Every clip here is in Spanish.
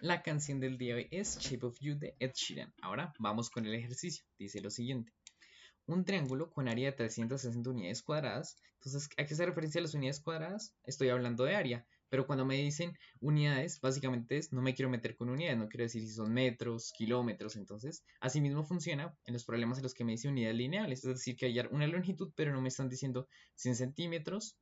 La canción del día de hoy es Shape of You de Ed Sheeran. Ahora vamos con el ejercicio. Dice lo siguiente. Un triángulo con área de 360 unidades cuadradas. Entonces, ¿a qué se referencia las unidades cuadradas? Estoy hablando de área. Pero cuando me dicen unidades, básicamente no me quiero meter con unidades. No quiero decir si son metros, kilómetros. Entonces, así mismo funciona en los problemas en los que me dice unidades lineales. Es decir, que hay una longitud, pero no me están diciendo 100 centímetros,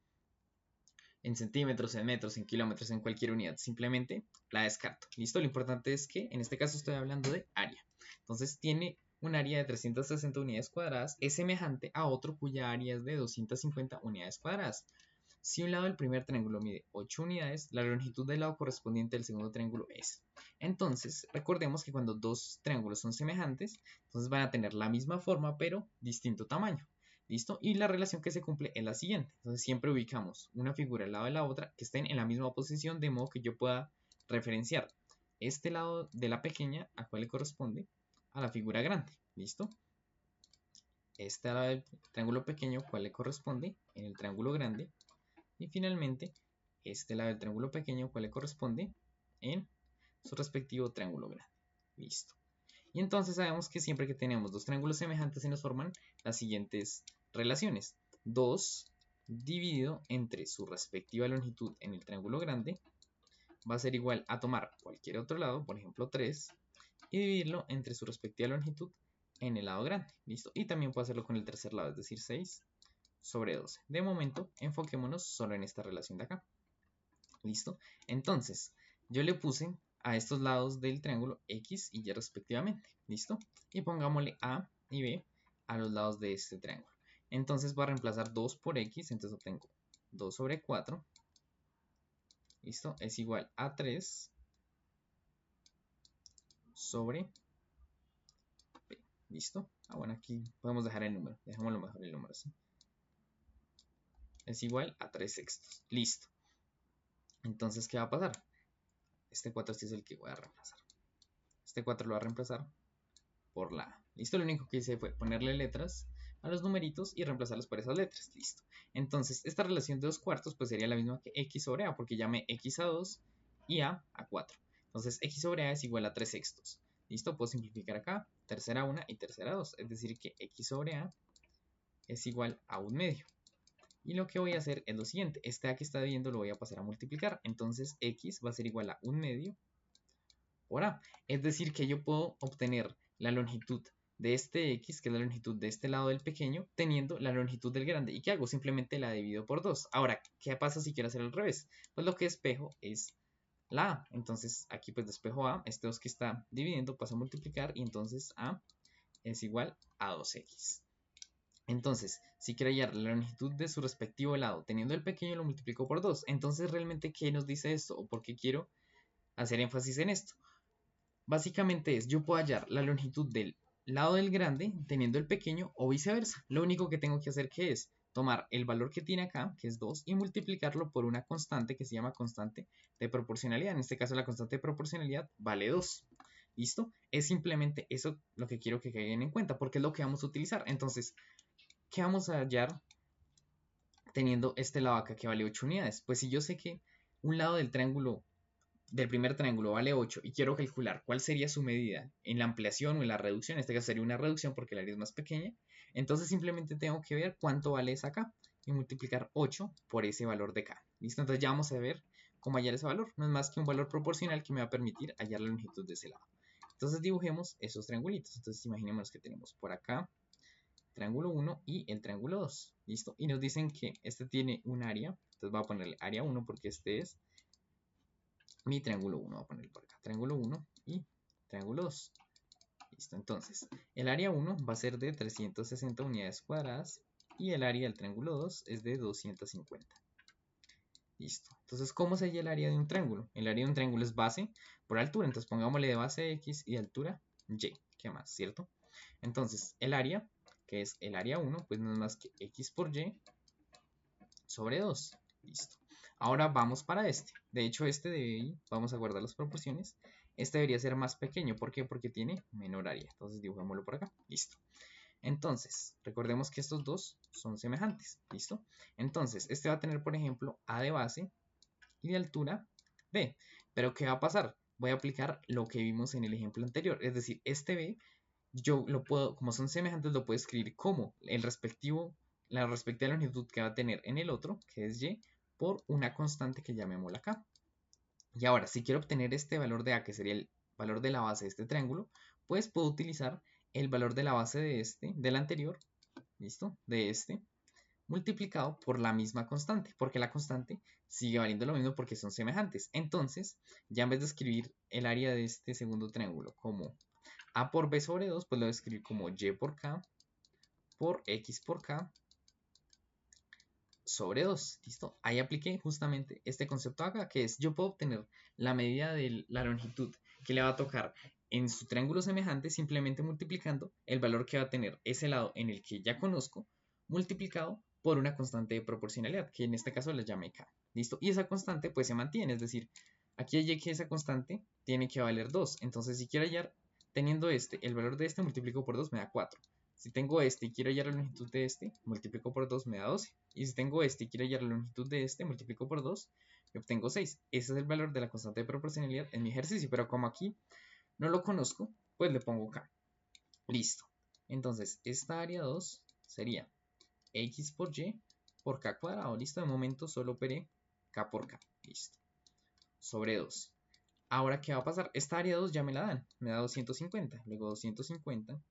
en centímetros, en metros, en kilómetros, en cualquier unidad. Simplemente la descarto. ¿Listo? Lo importante es que en este caso estoy hablando de área. Entonces tiene un área de 360 unidades cuadradas, es semejante a otro cuya área es de 250 unidades cuadradas. Si un lado del primer triángulo mide 8 unidades, la longitud del lado correspondiente del segundo triángulo es. Entonces, recordemos que cuando dos triángulos son semejantes, entonces van a tener la misma forma, pero distinto tamaño. ¿Listo? Y la relación que se cumple es la siguiente. Entonces siempre ubicamos una figura al lado de la otra que estén en la misma posición de modo que yo pueda referenciar este lado de la pequeña a cuál le corresponde a la figura grande. ¿Listo? Este lado del triángulo pequeño cuál le corresponde en el triángulo grande. Y finalmente este lado del triángulo pequeño cuál le corresponde en su respectivo triángulo grande. Listo. Y entonces sabemos que siempre que tenemos dos triángulos semejantes se nos forman las siguientes relaciones. 2 dividido entre su respectiva longitud en el triángulo grande va a ser igual a tomar cualquier otro lado, por ejemplo 3, y dividirlo entre su respectiva longitud en el lado grande. ¿Listo? Y también puedo hacerlo con el tercer lado, es decir 6 sobre 12. De momento, enfoquémonos solo en esta relación de acá. ¿Listo? Entonces, yo le puse a estos lados del triángulo X y Y respectivamente. ¿Listo? Y pongámosle A y B a los lados de este triángulo. Entonces voy a reemplazar 2 por X, entonces obtengo 2 sobre 4. ¿Listo? Es igual a 3 sobre B. ¿Listo? Bueno, aquí podemos dejar el número. Dejémoslo mejor el número, ¿sí? Es igual a 3 sextos. Listo. Entonces, ¿qué va a pasar? Este 4 sí es el que voy a reemplazar. Este 4 lo voy a reemplazar por la A. ¿Listo? Lo único que hice fue ponerle letras a los numeritos y reemplazarlos por esas letras. Listo. Entonces, esta relación de 2 cuartos pues sería la misma que X sobre A, porque llamé X a 2 y A a 4. Entonces, X sobre A es igual a 3 sextos. ¿Listo? Puedo simplificar acá, tercera 1 y tercera 2. Es decir, que X sobre A es igual a 1 medio. Y lo que voy a hacer es lo siguiente. Este A que está viendo lo voy a pasar a multiplicar. Entonces, X va a ser igual a 1 medio por A. Es decir, que yo puedo obtener la longitud de este X, que es la longitud de este lado del pequeño, teniendo la longitud del grande. ¿Y qué hago? Simplemente la divido por 2. Ahora, ¿qué pasa si quiero hacer al revés? Pues lo que despejo es la A. Entonces, aquí pues despejo A. Este 2 que está dividiendo pasa a multiplicar y entonces A es igual a 2X. Entonces, si quiero hallar la longitud de su respectivo lado, teniendo el pequeño lo multiplico por 2. Entonces, ¿realmente qué nos dice esto? ¿O por qué quiero hacer énfasis en esto? Básicamente yo puedo hallar la longitud del lado del grande teniendo el pequeño o viceversa. Lo único que tengo que hacer que es tomar el valor que tiene acá, que es 2, y multiplicarlo por una constante que se llama constante de proporcionalidad. En este caso la constante de proporcionalidad vale 2. ¿Listo? Es simplemente eso lo que quiero que caigan en cuenta, porque es lo que vamos a utilizar. Entonces, ¿qué vamos a hallar teniendo este lado acá que vale 8 unidades? Pues si yo sé que un lado del primer triángulo vale 8 y quiero calcular cuál sería su medida en la ampliación o en la reducción, en este caso sería una reducción porque el área es más pequeña, entonces simplemente tengo que ver cuánto vale esa acá y multiplicar 8 por ese valor de acá. ¿Listo? Entonces ya vamos a ver cómo hallar ese valor. No es más que un valor proporcional que me va a permitir hallar la longitud de ese lado. Entonces dibujemos esos triangulitos. Entonces imaginemos que tenemos por acá triángulo 1 y el triángulo 2. ¿Listo? Y nos dicen que este tiene un área. Entonces voy a ponerle área 1 porque este es mi triángulo 1, voy a poner por acá, triángulo 1 y triángulo 2. Listo, entonces, el área 1 va a ser de 360 unidades cuadradas y el área del triángulo 2 es de 250. Listo, entonces, ¿cómo se halla el área de un triángulo? El área de un triángulo es base por altura, entonces pongámosle de base X y de altura Y, ¿qué más? ¿Cierto? Entonces, el área, que es el área 1, pues no es más que X por Y sobre 2. Listo. Ahora vamos para este. De hecho, vamos a guardar las proporciones. Este debería ser más pequeño. ¿Por qué? Porque tiene menor área. Entonces dibujémoslo por acá. Listo. Entonces, recordemos que estos dos son semejantes. ¿Listo? Entonces, este va a tener, por ejemplo, A de base y de altura B. Pero, ¿qué va a pasar? voy a aplicar lo que vimos en el ejemplo anterior. Es decir, este b, yo lo puedo, como son semejantes, lo puedo escribir como la respectiva longitud que va a tener en el otro, que es y, por una constante que llamémosla k. Y ahora, si quiero obtener este valor de a, que sería el valor de la base de este triángulo, pues puedo utilizar el valor de la base de este, del anterior, ¿listo? De este, multiplicado por la misma constante, porque la constante sigue valiendo lo mismo porque son semejantes. Entonces, ya en vez de escribir el área de este segundo triángulo como a por b sobre 2, pues lo voy a escribir como y por k por x por k sobre 2, ¿listo? Ahí apliqué justamente este concepto acá, que es yo puedo obtener la medida de la longitud que le va a tocar en su triángulo semejante simplemente multiplicando el valor que va a tener ese lado en el que ya conozco, multiplicado por una constante de proporcionalidad, que en este caso le llamé k, ¿listo? Y esa constante pues se mantiene, es decir, aquí hay que esa constante tiene que valer 2, entonces si quiero hallar, teniendo el valor de este multiplico por 2 me da 4. Si tengo este y quiero hallar la longitud de este, multiplico por 2, me da 12. Y si tengo este y quiero hallar la longitud de este, multiplico por 2 y obtengo 6. Ese es el valor de la constante de proporcionalidad en mi ejercicio, pero como aquí no lo conozco, pues le pongo k. Listo. Entonces, esta área 2 sería x por y por k cuadrado. Listo, de momento solo operé k por k. Listo. Sobre 2. Ahora, ¿qué va a pasar? Esta área 2 ya me la dan. Me da 250. Luego 250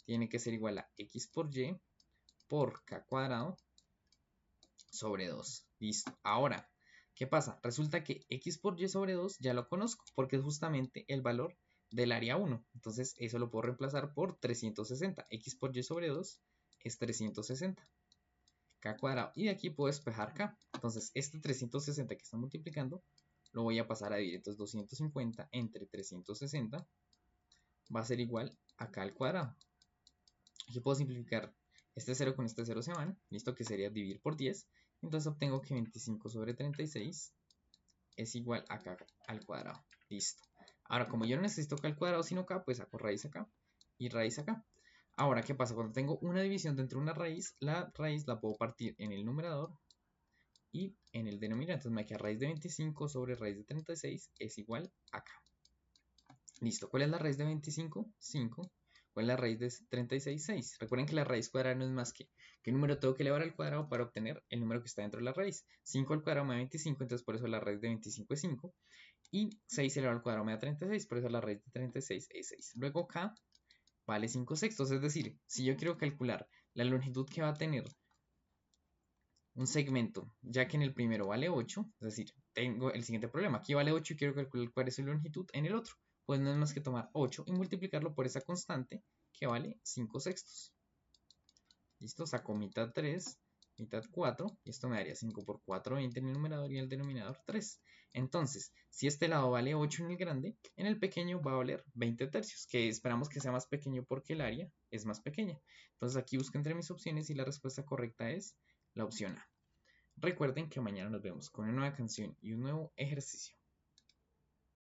tiene que ser igual a x por y por k cuadrado sobre 2. Listo. Ahora, ¿qué pasa? Resulta que x por y sobre 2 ya lo conozco porque es justamente el valor del área 1. Entonces, eso lo puedo reemplazar por 360. X por y sobre 2 es 360. K cuadrado. Y de aquí puedo despejar k. Entonces, este 360 que está multiplicando lo voy a pasar a dividir. Entonces, 250 entre 360 va a ser igual a k al cuadrado. Aquí puedo simplificar este 0 con este 0 se van, listo, que sería dividir por 10. Entonces obtengo que 25 sobre 36 es igual a k al cuadrado. Listo. Ahora, como yo no necesito k al cuadrado sino k, pues saco raíz acá y raíz acá. Ahora, ¿qué pasa? Cuando tengo una división dentro de una raíz, la raíz la puedo partir en el numerador y en el denominador. Entonces me queda raíz de 25 sobre raíz de 36 es igual a k. Listo. ¿Cuál es la raíz de 25? 5. ¿Cuál es la raíz de 36? 6. Recuerden que la raíz cuadrada no es más que qué número tengo que elevar al cuadrado para obtener el número que está dentro de la raíz. 5 al cuadrado me da 25, entonces por eso la raíz de 25 es 5. Y 6 elevado al cuadrado me da 36, por eso la raíz de 36 es 6. Luego k vale 5 sextos, es decir, si yo quiero calcular la longitud que va a tener un segmento, ya que en el primero vale 8, es decir, tengo el siguiente problema. Aquí vale 8 y quiero calcular cuál es su longitud en el otro. Pues no es más que tomar 8 y multiplicarlo por esa constante que vale 5 sextos. ¿Listo? Saco mitad 3, mitad 4, y esto me daría 5 por 4, 20 en el numerador y en el denominador 3. Entonces, si este lado vale 8 en el grande, en el pequeño va a valer 20 tercios, que esperamos que sea más pequeño porque el área es más pequeña. Entonces aquí busco entre mis opciones y la respuesta correcta es la opción A. Recuerden que mañana nos vemos con una nueva canción y un nuevo ejercicio.